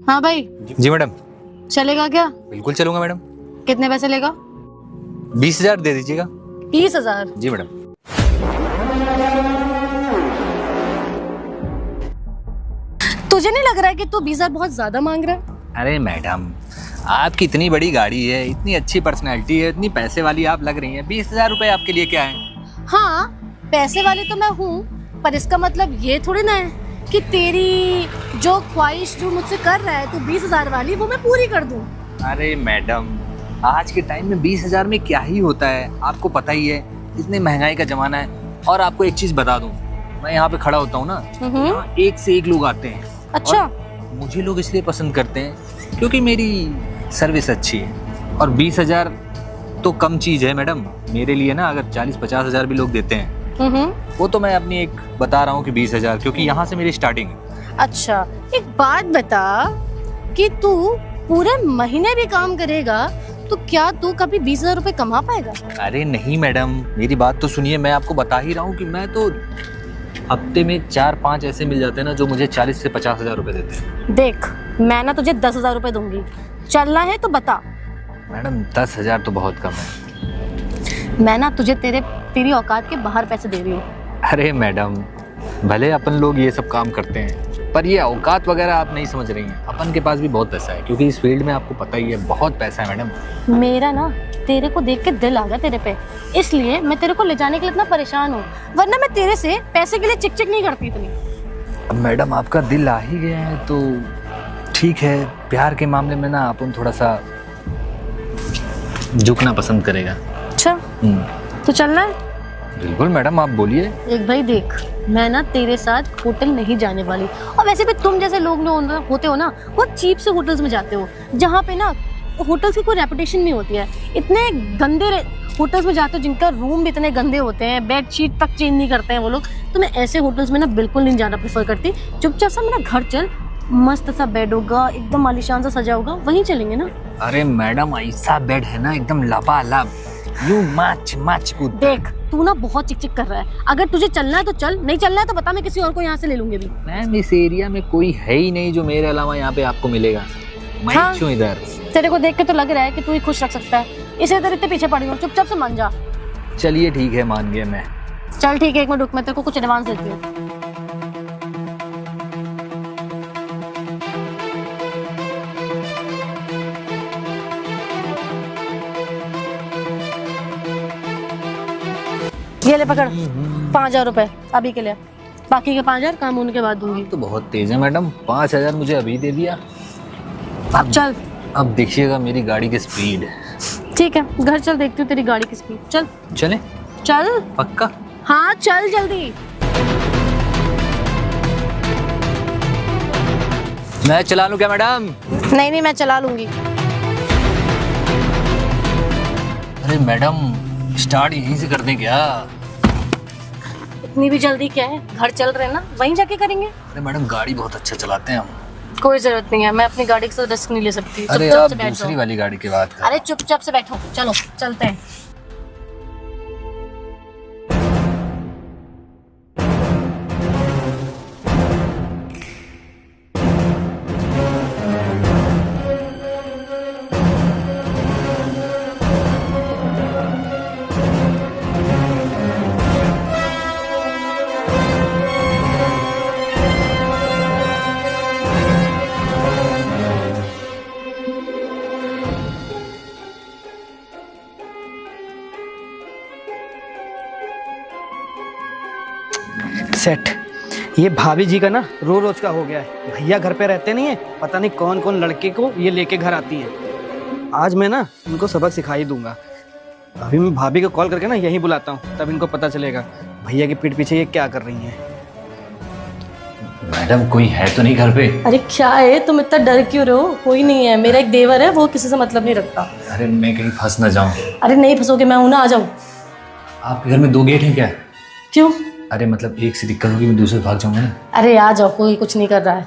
हाँ भाई। जी मैडम। चलेगा क्या? बिल्कुल चलूंगा मैडम। कितने पैसे लेगा? 20,000 दे दीजिएगा। 20,000? जी मैडम। तुझे नहीं लग रहा है कि तू 20,000 बहुत ज्यादा मांग रहा है? अरे मैडम, आपकी इतनी बड़ी गाड़ी है, इतनी अच्छी पर्सनैलिटी है, इतनी पैसे वाली आप लग रही हैं, 20,000 रुपए आपके लिए क्या है? हाँ, पैसे वाली तो मैं हूँ, पर इसका मतलब ये थोड़ी ना है कि तेरी जो ख्वाहिश जो मुझसे कर रहा है तो 20,000 वाली वो मैं पूरी कर दूँ। अरे मैडम, आज के टाइम में 20,000 में क्या ही होता है, आपको पता ही है, इतनी महंगाई का जमाना है। और आपको एक चीज बता दूं, मैं यहाँ पे खड़ा होता हूँ ना, यहाँ एक से एक लोग आते हैं। अच्छा। और मुझे लोग इसलिए पसंद करते हैं क्योंकि मेरी सर्विस अच्छी है। और 20,000 तो कम चीज है मैडम मेरे लिए ना। अगर 40-50 हजार भी लोग देते हैं, वो तो मैं अपनी एक बता रहा हूँ कि 20,000, क्योंकि यहाँ से मेरी स्टार्टिंग है। अच्छा, एक बात बता कि तू पूरे महीने भी काम करेगा तो क्या तू कभी 20,000 रुपए कमा पाएगा? अरे नहीं मैडम, मेरी बात तो सुनिए, मैं आपको बता ही रहा हूँ कि मैं तो हफ्ते में 4-5 ऐसे मिल जाते हैं ना जो मुझे 40 से 50 हजार रुपए देते हैं। देख, मैं ना तुझे 10,000 रुपए दूंगी, चलना है तो बता। मैडम 10,000 तो बहुत कम है। मैं ना तुझे तेरी औकात के बाहर पैसे दे रही हूँ। अरे मैडम, भले अपन लोग ये सब काम करते हैं, पर ये औकात वगैरह आप नहीं समझ रही हैं। अपन के पास भी बहुत पैसा है, क्योंकि इस फील्ड में आपको पता ही है बहुत पैसा है मैडम। मेरा ना तेरे को देख के दिल आ गया तेरे पे, इसलिए मैं तेरे को ले जाने के लिए इतना परेशान हूँ, वरना मैं तेरे से पैसे के लिए चिक चिक नहीं करती इतनी। अब मैडम आपका दिल आ ही गया है तो ठीक है। प्यार के मामले में ना अपन थोड़ा सा झुकना पसंद करेगा। अच्छा, तो चलना है? बिल्कुल मैडम, आप बोलिए। एक भाई देख, मैं ना तेरे साथ होटल नहीं जाने वाली, और वैसे भी तुम जैसे लोग होते हो ना, बहुत चीप से होटल्स में जाते हो, जहाँ पे ना होटल्स की कोई रेपुटेशन नहीं होती है। इतने गंदे होटल्स में जाते हो जिनका रूम भी इतने गंदे होते हैं, बेडशीट तक चेंज नहीं करते हैं वो लोग। तो मैं ऐसे होटल्स में ना बिल्कुल नहीं जाना प्रेफर करती। चुपचाप सा मेरा घर चल, मस्त सा बेड होगा, एकदम आलीशान सा सजा होगा, वहीं चलेंगे ना। अरे मैडम, ऐसा बेड है ना एकदम लबालब, यूं माच माच कूद। देख, तू ना बहुत चिक चिक कर रहा है। अगर तुझे चलना है तो चल, नहीं चलना है तो बता, मैं किसी और को यहाँ से ले लूंगी भी। मैम इस एरिया में कोई है ही नहीं जो मेरे अलावा यहाँ पे आपको मिलेगा। मैं हाँ, क्यों इधर? तेरे को देख के तो लग रहा है कि तू ही खुश रख सकता है, इसे तेरे इतने पीछे पड़ी हूँ। चुपचाप से मान जा। चलिए ठीक है, मान गया मैं। चल ठीक है, एक मिनट रुक, मैं तेरे को कुछ एडवांस देती हूँ। ये ले पकड़, 5,000 रुपए अभी के लिए, बाकी के 5,000 काम होने के बाद दूंगी। तो बहुत तेज है मैडम, 5,000 मुझे अभी दे दिया। अब चल। अब देखिएगा मेरी गाड़ी की स्पीड। ठीक है, घर चल, देखती हूँ तेरी गाड़ी की स्पीड। चल चले? चल। पक्का? हाँ चल जल्दी। मैं चला लूं क्या मैडम? नहीं नहीं, मैं चला लूंगी। अरे मैडम, स्टार्ट यहीं से कर दें क्या? इतनी भी जल्दी क्या है, घर चल रहे हैं ना, वहीं जाके करेंगे। अरे मैडम, गाड़ी बहुत अच्छा चलाते हैं हम। कोई जरूरत नहीं है, मैं अपनी गाड़ी के साथ रिस्क नहीं ले सकती। अरे चुपचाप आप से बैठ दूसरी जाओ। वाली गाड़ी की बात कर। अरे चुपचाप से बैठो, चलो चलते हैं। सेट। ये भाभी जी का ना रोज का हो गया है। भैया घर पे रहते नहीं है, पता नहीं कौन कौन लड़के को ये लेके घर आती है। आज मैं ना इनको सबक सिखा ही दूंगा। अभी मैं भाभी को कॉल करके ना यहीं बुलाता हूँ, तब इनको पता चलेगा भैया की पीठ पीछे ये क्या कर रही हैं। मैडम कोई है तो नहीं घर पे? अरे क्या है, तुम इतना डर क्यों रहे हो? कोई नहीं है, मेरा एक देवर है, वो किसी से मतलब नहीं रखता। अरे मैं कहीं फंस ना जाऊं। अरे नहीं फंसोगे, मैं हूं ना, आ जाओ। आपके घर में 2 गेट हैं क्या? क्यों? अरे मतलब एक से दिक्कत होगी, मैं दूसरे भाग जाऊंगा ना। अरे आ जाओ, कोई कुछ नहीं कर रहा है।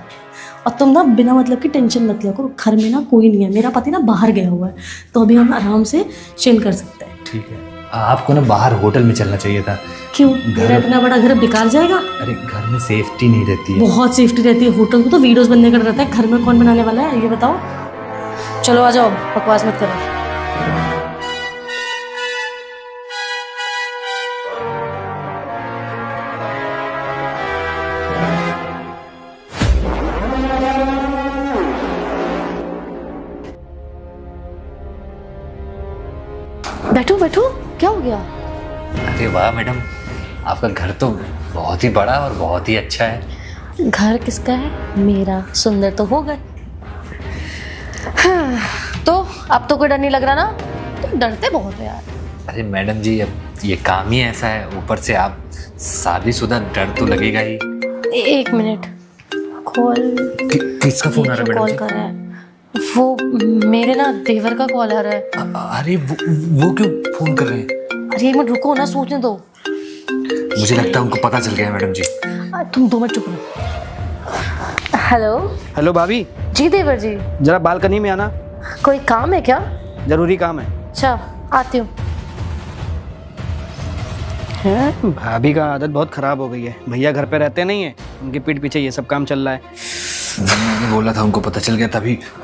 और तुम ना बिना मतलब की टेंशन मत लिया करो, घर में ना कोई नहीं है, मेरा पति ना बाहर गया हुआ है, तो अभी हम आराम से चिल कर सकते हैं। ठीक है, आपको ना बाहर होटल में चलना चाहिए था। क्यों? मेरा इतना बड़ा घर बेकार जाएगा? अरे घर में सेफ्टी नहीं रहती है। बहुत सेफ्टी रहती है। होटल को तो वीडियोस बनने का डर रहता है, घर में कौन बनाने वाला है ये बताओ। चलो आ जाओ, बकवास मत करो। बैठो बैठो, क्या हो गया? अरे वाह मैडम, आपका घर तो बहुत ही बड़ा और बहुत ही अच्छा है। घर किसका है? मेरा। सुंदर तो हो गए। हाँ, तो अब तो कोई डर नहीं लग रहा ना? तुम डरते बहुत हो यार। अरे मैडम जी, अब ये काम ही ऐसा है, ऊपर से आप शादीशुदा, डर तो लगेगा ही। एक मिनट, कॉल किसका फोन आ रहा है मैडम कॉल जी? कर रहा है वो, मेरे ना देवर का कॉल आ रहा है। अरे वो क्यों फोन कर रहे हैं? अरे एक मिनट रुको ना, सोचने दो। मुझे लगता है उनको पता चल गया है मैडम जी। तुम 2 मिनट चुप रहो। हेलो। हेलो भाभी, जी देवर जी। जरा बालकनी में आना, कोई काम है क्या? जरूरी काम है। अच्छा आती हूँ। भाभी का आदत बहुत खराब हो गई है। भैया घर पे रहते नहीं है, उनके पीठ पीछे ये सब काम चल रहा है। मैंने बोला था, उनको पता चल गया,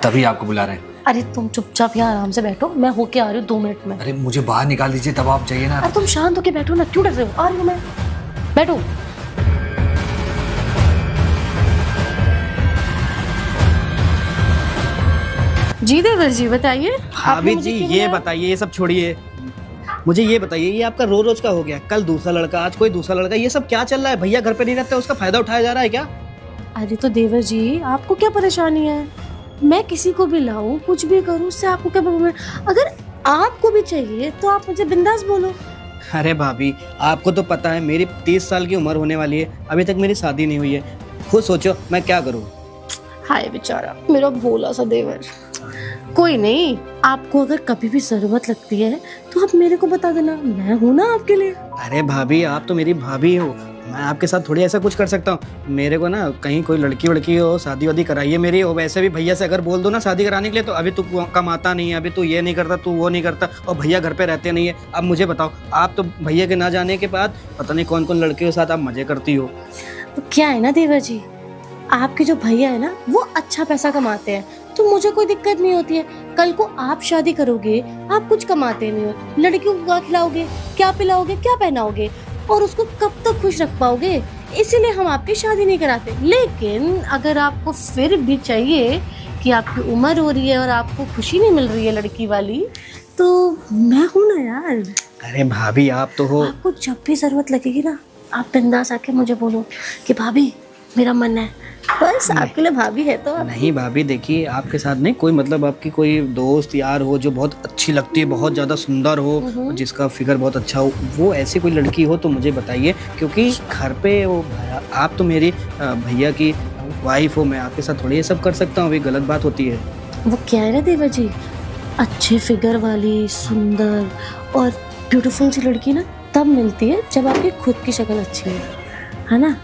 तभी आपको बुला रहे हैं। अरे तुम चुपचाप यहाँ आराम से बैठो, मैं होके आ रही हूँ 2 मिनट में। अरे मुझे बाहर निकाल दीजिए, तब आप जाइए ना। अरे तुम शांत होके बैठो ना, क्यों डर रहे हो? आ रही हूँ मैं, बैठो। जी देवर जी बताइए। भाभी जी ये बताइए, ये सब छोड़िए, मुझे ये बताइए, ये आपका रोज का हो गया। कल दूसरा लड़का, आज कोई दूसरा लड़का, ये सब क्या चल रहा है? भैया घर पे नहीं रहते, उसका फायदा उठाया जा रहा है क्या? अरे तो देवर जी, आपको क्या परेशानी है? मैं किसी को भी लाऊं, कुछ भी करूं, उससे आपको क्या प्रॉब्लम है? अगर आपको भी चाहिए तो आप मुझे बिंदास बोलो। अरे भाभी, आपको तो पता है मेरी 30 साल की उम्र होने वाली है, अभी तक मेरी शादी नहीं हुई है। खुद सोचो मैं क्या करूं। हाय बेचारा मेरा भोला सा देवर। कोई नहीं, आपको अगर कभी भी जरूरत लगती है तो आप मेरे को बता देना, मैं हूं ना आपके लिए। अरे भाभी, आप तो मेरी भाभी हो, मैं आपके साथ थोड़ी ऐसा कुछ कर सकता हूँ। मेरे को ना कहीं कोई लड़की वड़की हो, शादी वादी कराइए मेरी। और वैसे भी भैया से अगर बोल दो ना शादी कराने के लिए, तो अभी तू कमाता नहीं है, अभी तू ये नहीं करता, तू वो नहीं करता, और भैया घर पे रहते नहीं है। अब मुझे बताओ, आप तो भैया के ना जाने के बाद पता नहीं कौन कौन लड़के के साथ आप मजे करती हो। तो क्या है ना देवर जी, आपके जो भैया है ना वो अच्छा पैसा कमाते हैं, तो मुझे कोई दिक्कत नहीं होती है। कल को आप शादी करोगे, आप कुछ कमाते नहीं हो, लड़कियों को क्या खिलाओगे, क्या पिलाओगे, क्या पहनाओगे, और उसको कब तक खुश रख पाओगे? इसीलिए हम आपकी शादी नहीं कराते। लेकिन अगर आपको फिर भी चाहिए कि आपकी उम्र हो रही है और आपको खुशी नहीं मिल रही है लड़की वाली, तो मैं हूं ना यार। अरे भाभी, आप तो हो। आपको जब भी जरूरत लगेगी ना, आप बिंदास आके मुझे बोलो कि भाभी मेरा मन है, बस आपके लिए भाभी है तो। नहीं भाभी, देखिए आपके साथ नहीं कोई, मतलब आपकी कोई दोस्त यार हो जो बहुत अच्छी लगती है, बहुत ज़्यादा सुंदर हो, जिसका फिगर बहुत अच्छा हो, वो ऐसी कोई लड़की हो तो मुझे बताइए। क्योंकि घर पे वो आप तो मेरी भैया की वाइफ हो, मैं आपके साथ थोड़ी ये सब कर सकता हूँ, ये गलत बात होती है। वो क्या है ना देवर जी, अच्छे फिगर वाली, सुंदर और ब्यूटीफुल सी लड़की ना तब मिलती है जब आपकी खुद की शक्ल अच्छी है ना?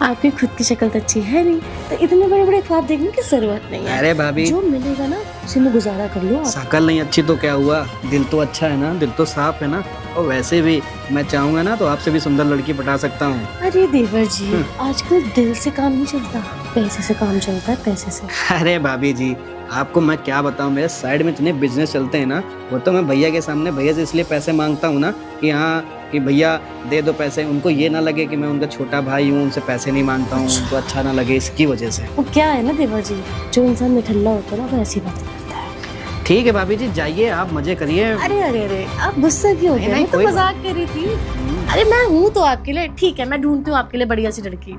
आपकी खुद की शक्ल तो अच्छी है नहीं, तो इतने बड़े बड़े ख्वाब देखने की जरूरत नहीं है। अरे भाभी, जो मिलेगा ना उसी में गुजारा कर लो आप। शक्ल नहीं अच्छी तो क्या हुआ, दिल तो अच्छा है ना, दिल तो साफ है ना। और वैसे भी मैं चाहूंगा ना तो आपसे भी सुंदर लड़की पटा सकता हूँ। अरे देवर जी, आजकल दिल से काम नहीं चलता, पैसे से काम चलता है, पैसे से। अरे भाभी जी, आपको मैं क्या बताऊं, मेरे साइड में इतने बिजनेस चलते हैं ना, वो तो मैं भैया के सामने भैया से इसलिए पैसे मांगता हूँ ना कि हाँ कि भैया दे दो पैसे, उनको ये ना लगे कि मैं उनका छोटा भाई हूँ, उनसे पैसे नहीं मांगता हूँ, उनको अच्छा ना लगे, इसकी वजह से। वो क्या है ना देवर जी, जो इंसान निठल्ला होता है ना वो ऐसी बात करता है। ठीक है भाभी जी, जाइए आप मजे करिए। अरे अरे अरे, आप गुस्सा क्यों हो गए? मैं तो मजाक कर रही थी। अरे मैं हूँ तो आपके लिए। ठीक है, मैं ढूंढती हूँ आपके लिए बढ़िया सी लड़की।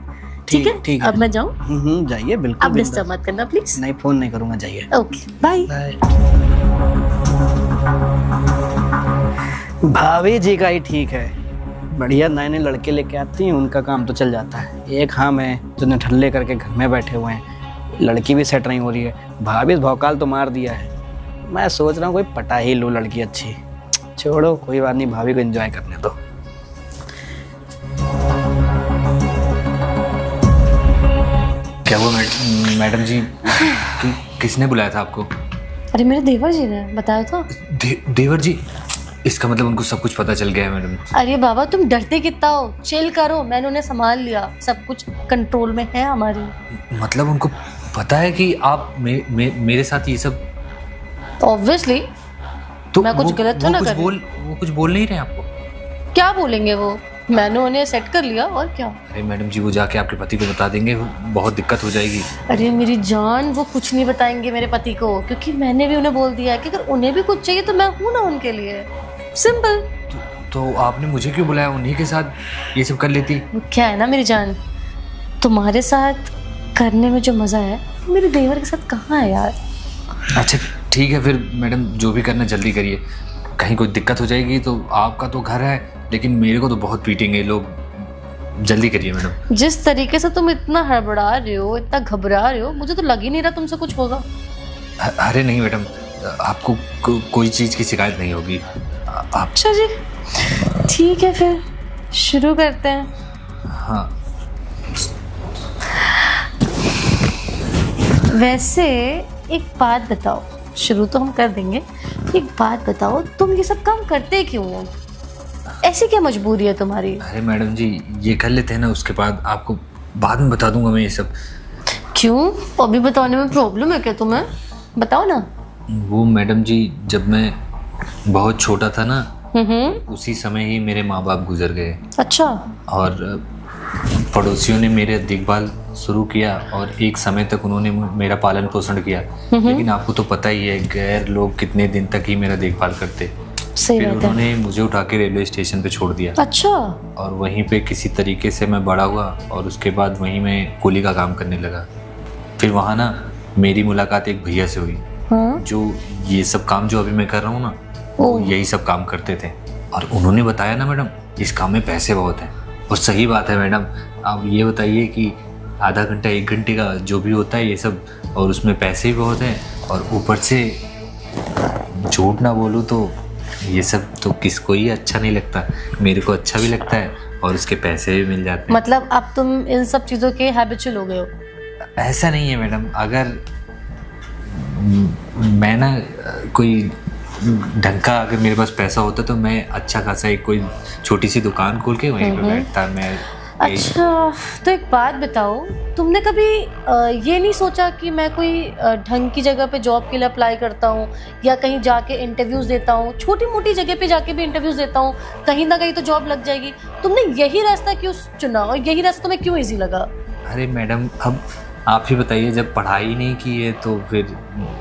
ठीक है, ठीक है। अब मैं जाऊँ? जाइए बिल्कुल। अब डिस्टर्ब मत करना प्लीज। नहीं, फोन नहीं करूँगा, जाइए। Okay bye. भाभी जी का ही ठीक है, बढ़िया नए नए लड़के लेके आती हैं, उनका काम तो चल जाता है। एक हम है जो निठल्ले करके घर में बैठे हुए हैं, लड़की भी सेट नहीं हो रही है। भाभी भौकाल तो मार दिया है, मैं सोच रहा हूँ कोई पटा ही लूँ लड़की अच्छी। छोड़ो, कोई बात नहीं, भाभी को एंजॉय करने दो। क्या वो मैडम जी, किसने बुलाया था आपको? अरे मेरे देवर जी ने बताया था। देवर जी? इसका मतलब उनको सब कुछ पता चल गया है मैडम। अरे बाबा तुम डरते कितना हो, चिल करो, मैंने उन्हें संभाल लिया, सब कुछ कंट्रोल में है हमारी। मतलब उनको पता है कि आप मेरे साथ ये सब? ऑब्वियसली। तो मैं कुछ गलत तो ना कर रही? वो कुछ बोल नहीं रहे आपको? क्या बोलेंगे वो, मैंने उन्हें सेट कर लिया और क्या। अरे मैडम जी, वो जाके आपके पति को बता देंगे, बहुत दिक्कत हो जाएगी। अरे मेरी जान, वो कुछ नहीं बताएंगे मेरे पति को, क्योंकि मैंने भी उन्हें बोल दिया है कि अगर उन्हें भी कुछ चाहिए तो मैं हूं ना उनके लिए, सिंपल। तो आपने मुझे क्यों बुलाया? उन्हीं के साथ ये सब कर लेती। वो क्या है ना मेरी जान, तुम्हारे साथ करने में जो मजा है मेरे देवर के साथ कहाँ है यार। अच्छा ठीक है फिर मैडम, जो भी करना जल्दी करिए, कहीं कोई दिक्कत हो जाएगी तो आपका तो घर है, लेकिन मेरे को तो बहुत पीटेंगे लोग। जल्दी करिए मैडम। जिस तरीके से तुम इतना हड़बड़ा रहे हो, इतना घबरा रहे हो, मुझे तो लग ही नहीं रहा तुमसे कुछ होगा। अरे नहीं मैडम, आपको कोई चीज़ की शिकायत नहीं होगी। आप अच्छा जी, ठीक है फिर शुरू करते हैं। हाँ। वैसे एक बात बताओ, शुरू तो हम कर देंगे, एक बात बताओ, तुम ये सब काम करते क्यों हो? ऐसी क्या मजबूरी है तुम्हारी? अरे मैडम जी, ये कर लेते हैं ना, उसके बाद आपको बाद में बता दूंगा मैं ये सब। क्यों, अभी बताने में प्रॉब्लम है क्या तुम्हें? बताओ ना। वो मैडम जी, जब मैं बहुत छोटा था ना, उसी समय ही मेरे माँ बाप गुजर गए। अच्छा। और पड़ोसियों ने मेरे देखभाल शुरू किया और एक समय तक उन्होंने मेरा पालन पोषण किया। लेकिन आपको तो पता ही है, गैर लोग कितने दिन तक ही मेरा देखभाल करते। सही फिर बात है। उन्होंने मुझे उठा के रेलवे स्टेशन पे छोड़ दिया। अच्छा। और वहीं पे किसी तरीके से मैं बड़ा हुआ और उसके बाद वहीं मैं कूली का काम करने लगा। फिर वहाँ ना मेरी मुलाकात एक भैया से हुई। हाँ? जो ये सब काम जो अभी मैं कर रहा हूँ ना, वो यही सब काम करते थे। और उन्होंने बताया ना मैडम, इस काम में पैसे बहुत हैं। और सही बात है मैडम, आप ये बताइए कि आधा घंटा 1 घंटे का जो भी होता है ये सब, और उसमें पैसे भी बहुत हैं। और ऊपर से झूठ ना बोलूँ तो ये सब तो किसको ही अच्छा नहीं लगता, मेरे को अच्छा भी लगता है और उसके पैसे भी मिल जाते हैं। मतलब अब तुम इन सब चीजों के हैबिचुअल हो गए हो? ऐसा नहीं है मैडम, अगर मैं ना कोई ढंग का, अगर मेरे पास पैसा होता तो मैं अच्छा खासा एक कोई छोटी सी दुकान खोल के वहीं पे बैठता मैं। अच्छा, तो एक बात बताओ, तुमने कभी ये नहीं सोचा कि मैं कोई ढंग की जगह पे जॉब के लिए अप्लाई करता हूँ या कहीं जाके इंटरव्यूज़ देता हूँ, छोटी मोटी जगह पे जाके भी इंटरव्यूज़ देता हूँ, कहीं ना कहीं तो जॉब लग जाएगी। तुमने यही रास्ता क्यों चुना और यही रास्ता तुम्हें क्यों ईजी लगा? अरे मैडम, अब आप ही बताइए, जब पढ़ाई नहीं की है तो फिर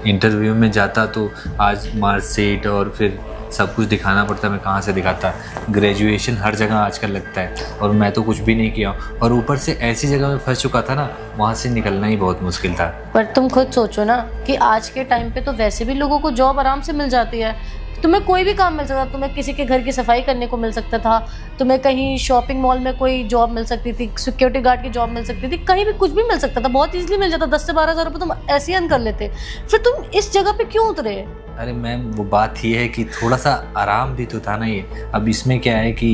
इंटरव्यू में जाता तो आज मार्कशीट और फिर सब कुछ दिखाना पड़ता, मैं कहाँ से दिखाता। ग्रेजुएशन हर जगह आजकल लगता है और मैं तो कुछ भी नहीं किया, और ऊपर से ऐसी जगह में फंस चुका था ना, वहाँ से निकलना ही बहुत मुश्किल था। पर तुम खुद सोचो ना कि आज के टाइम पे तो वैसे भी लोगों को जॉब आराम से मिल जाती है। तुम्हें कोई भी काम मिल सकता था, तुम्हें किसी के घर की सफाई करने को मिल सकता था, तुम्हें कहीं शॉपिंग मॉल में कोई जॉब मिल सकती थी, सिक्योरिटी गार्ड की जॉब मिल सकती थी, कहीं भी कुछ भी मिल सकता था, बहुत इजीली मिल जाता। 10 से 12 हज़ार रुपये तुम ऐसे ही अर्न कर लेते। फिर तुम इस जगह पे क्यों उतरे? अरे मैम, वो बात ही है कि थोड़ा सा आराम भी तो था ना ये। अब इसमें क्या है कि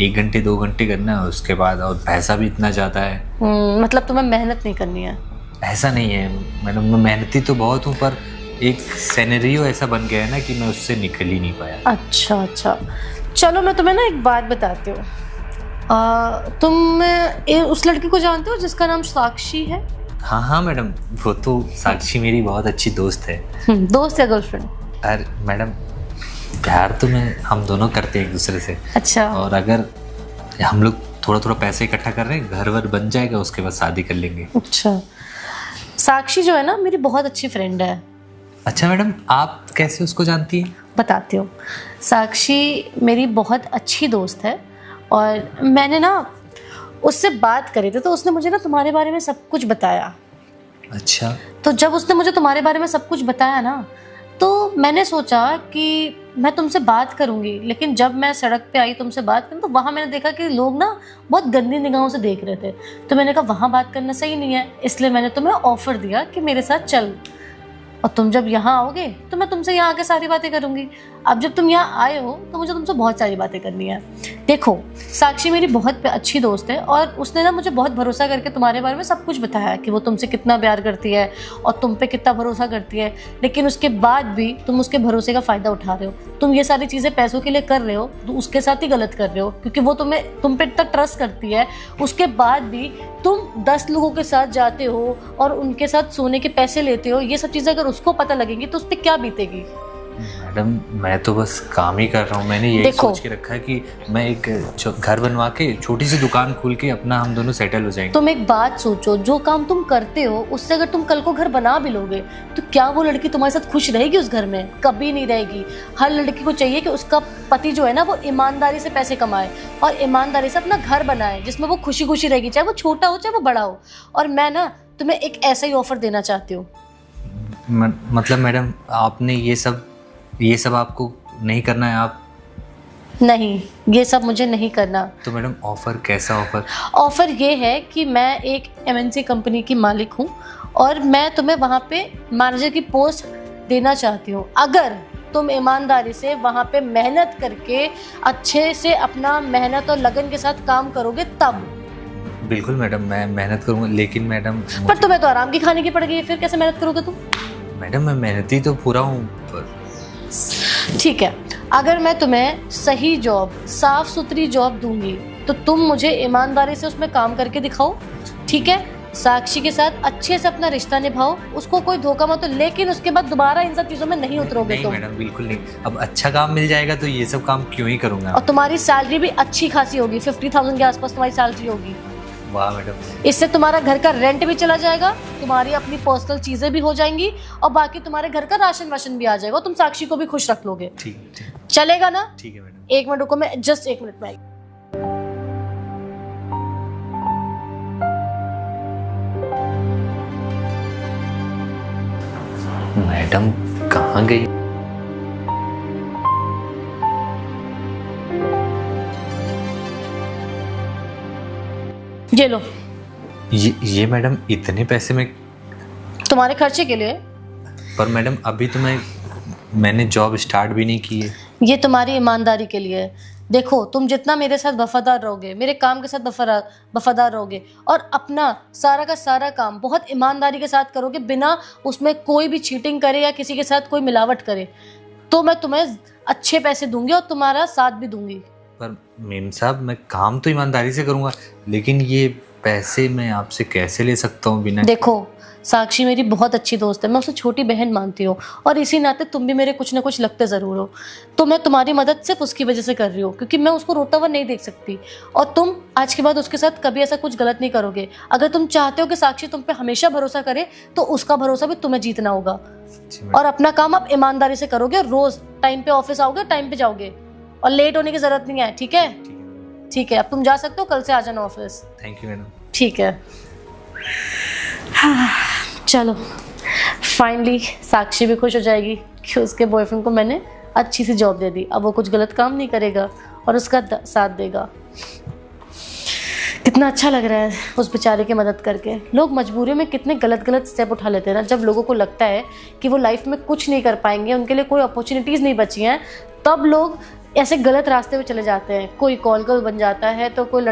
1 घंटे 2 घंटे करना है, उसके बाद और पैसा भी इतना ज़्यादा है। मतलब तुम्हें मेहनत नहीं करनी है? ऐसा नहीं है मैडम, मैं मेहनती तो बहुत हूँ, पर एक सिनेरियो ऐसा बन गया है ना कि मैं उससे निकल ही नहीं पाया। अच्छा अच्छा, चलो मैं तुम्हें ना एक बात बताती हूँ। तुम उस लड़की को जानते हो जिसका नाम साक्षी है? हाँ हाँ मैडम, वो तो साक्षी मेरी बहुत अच्छी दोस्त है। दोस्त या गर्लफ्रेंड? अरे मैडम, प्यार तो हम दोनों करते हैं एक दूसरे से। अच्छा। और अगर हम लोग थोड़ा थोड़ा पैसे इकट्ठा कर रहे हैं, घर वर बन जाएगा, उसके बाद शादी कर लेंगे। अच्छा, साक्षी जो है ना मेरी बहुत अच्छी फ्रेंड है। अच्छा मैडम, आप कैसे उसको जानती हैं? बताती हूँ। साक्षी मेरी बहुत अच्छी दोस्त है और मैंने ना उससे बात करी थी, तो उसने मुझे ना तुम्हारे बारे में सब कुछ बताया। अच्छा। तो जब उसने मुझे तुम्हारे बारे में सब कुछ बताया ना, तो मैंने सोचा कि मैं तुमसे बात करूंगी, लेकिन जब मैं सड़क पे आई तुमसे बात करने, तो वहाँ मैंने देखा कि लोग ना बहुत गंदी निगाहों से देख रहे थे। तो मैंने कहा वहाँ बात करना सही नहीं है, इसलिए मैंने तुम्हें ऑफर दिया कि मेरे साथ चल, और तुम जब यहाँ आओगे तो मैं तुमसे यहाँ आके सारी बातें करूंगी। अब जब तुम यहाँ आए हो तो मुझे तुमसे बहुत सारी बातें करनी है। देखो, साक्षी मेरी बहुत अच्छी दोस्त है और उसने ना मुझे बहुत भरोसा करके तुम्हारे बारे में सब कुछ बताया कि वो तुमसे कितना प्यार करती है और तुम पे कितना भरोसा करती है, लेकिन उसके बाद भी तुम उसके भरोसे का फ़ायदा उठा रहे हो। तुम ये सारी चीज़ें पैसों के लिए कर रहे हो तो उसके साथ ही गलत कर रहे हो, क्योंकि वो तुम पे इतना ट्रस्ट करती है, उसके बाद भी तुम 10 लोगों के साथ जाते हो और उनके साथ सोने के पैसे लेते हो। ये सब चीज़ें अगर उसको पता लगेंगी तो उस पर क्या बीतेगी? मैडम मैं तो बस काम ही कर रहा हूँ। मैंने यही सोच के रखा है कि मैं एक घर बनवा के छोटी सी दुकान खोल के अपना हम दोनों सेटल हो जाएंगे। तुम एक बात सोचो, जो काम तुम करते हो उससे अगर तुम कल को घर बना भी लोगे तो क्या वो लड़की तुम्हारे साथ खुश रहेगी उस घर में? कभी नहीं रहेगी। हर लड़की को चाहिए कि उसका पति जो है ना वो ईमानदारी से पैसे कमाए और ईमानदारी से अपना घर बनाए जिसमें वो खुशी खुशी रहेगी, चाहे वो छोटा हो चाहे वो बड़ा हो। और मैं ना तुम्हें एक ऐसा ही ऑफर देना चाहती हूँ। मतलब मैडम आपने ये सब आपको नहीं करना है? आप नहीं, ये सब मुझे नहीं करना। तो मैडम ऑफर कैसा ऑफर? ऑफर ये है कि मैं एक MNC कंपनी की मालिक हूँ और मैं तुम्हें वहाँ पे मैनेजर की पोस्ट देना चाहती हूँ अगर तुम ईमानदारी से वहाँ पे मेहनत करके अच्छे से अपना मेहनत और लगन के साथ काम करोगे तब। बिल्कुल मैडम, मैं मेहनत करूँगा, लेकिन मैडम पर तुम्हें तो आराम की खाने की पड़ गई है, फिर कैसे मेहनत करोगे तुम? मैडम मैं मेहनती तो पूरा हूँ। ठीक है, अगर मैं तुम्हें सही जॉब, साफ सुथरी जॉब दूंगी तो तुम मुझे ईमानदारी से उसमें काम करके दिखाओ, ठीक है? साक्षी के साथ अच्छे से अपना रिश्ता निभाओ, उसको कोई धोखा मत दो, लेकिन उसके बाद दोबारा इन सब चीजों में नहीं उतरोगे तुम। मैडम बिल्कुल नहीं। अब अच्छा काम मिल जाएगा तो ये सब काम क्यों ही करूँगा। और तुम्हारी सैलरी भी अच्छी खासी होगी, 50,000 के आसपास तुम्हारी सैलरी होगी। वाह मैडम, इससे तुम्हारा घर का रेंट भी चला जाएगा, तुम्हारी अपनी पर्सनल चीजें भी हो जाएंगी और बाकी तुम्हारे घर का राशन वाशन भी आ जाएगा। तुम साक्षी को भी खुश रख लोगे। ठीक चलेगा ना? ठीक है मैडम। 1 मिनट रुको, मैं जस्ट 1 मिनट में आई। मैडम कहाँ गई? ये लो। ये मैडम इतने पैसे में? तुम्हारे खर्चे के लिए। पर मैडम अभी तो मैंने जॉब स्टार्ट भी नहीं की है। ये तुम्हारी ईमानदारी के लिए है। देखो, तुम जितना मेरे साथ वफादार रहोगे, मेरे काम के साथ वफादार रहोगे और अपना सारा का सारा काम बहुत ईमानदारी के साथ करोगे, बिना उसमें कोई भी चीटिंग करे या किसी के साथ कोई मिलावट करे, तो मैं तुम्हें अच्छे पैसे दूंगी और तुम्हारा साथ भी दूंगी। पर मेम साहब मैं काम तो ईमानदारी से करूँगा, लेकिन ये पैसे मैं आपसे कैसे ले सकता हूँ बिना? देखो, साक्षी मेरी बहुत अच्छी दोस्त है, मैं उसे छोटी बहन मानती हूँ और इसी नाते तुम भी मेरे कुछ ना कुछ लगते ज़रूर हो। तो मैं तुम्हारी मदद सिर्फ उसकी वजह से कर रही हूँ क्योंकि मैं उसको रोता हुआ नहीं देख सकती और तुम आज के बाद उसके साथ कभी ऐसा कुछ गलत नहीं करोगे। अगर तुम चाहते हो कि साक्षी तुम पे हमेशा भरोसा करे तो उसका भरोसा भी तुम्हें जीतना होगा और अपना काम आप ईमानदारी से करोगे। रोज टाइम पे ऑफिस आओगे, टाइम पे जाओगे और लेट होने की जरूरत नहीं है, ठीक है? ठीक है, अब तुम जा सकते हो, कल से आ जाना ऑफिस। Thank you madam. ठीक है। चलो, फाइनली साक्षी भी खुश हो जाएगी कि उसके बॉयफ्रेंड को मैंने अच्छी सी जॉब दे दी। अब वो कुछ गलत काम नहीं करेगा और उसका साथ देगा। कितना अच्छा लग रहा है उस बेचारे की मदद करके। लोग मजबूरियों में कितने गलत स्टेप उठा लेते हैं ना। जब लोगों को लगता है कि वो लाइफ में कुछ नहीं कर पाएंगे, उनके लिए कोई अपॉर्चुनिटीज़ नहीं बची हैं, तब लोग ऐसे गलत रास्ते पे चले जाते हैं। कोई कॉल गर्ल बन जाता है तो कोई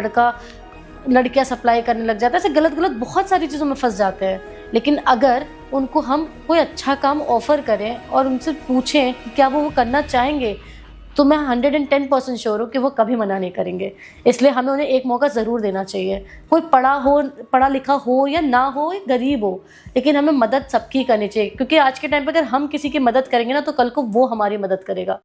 लड़कियां सप्लाई करने लग जाता है। ऐसे गलत बहुत सारी चीज़ों में फंस जाते हैं। लेकिन अगर उनको हम कोई अच्छा काम ऑफर करें और उनसे पूछें कि क्या वो करना चाहेंगे, तो मैं 110% श्योर हूँ कि वो कभी मना नहीं करेंगे। इसलिए हमें उन्हें एक मौका ज़रूर देना चाहिए। कोई पढ़ा लिखा हो या ना हो, गरीब हो, लेकिन हमें मदद सबकी करनी चाहिए, क्योंकि आज के टाइम पर अगर हम किसी की मदद करेंगे ना तो कल को वो हमारी मदद करेगा।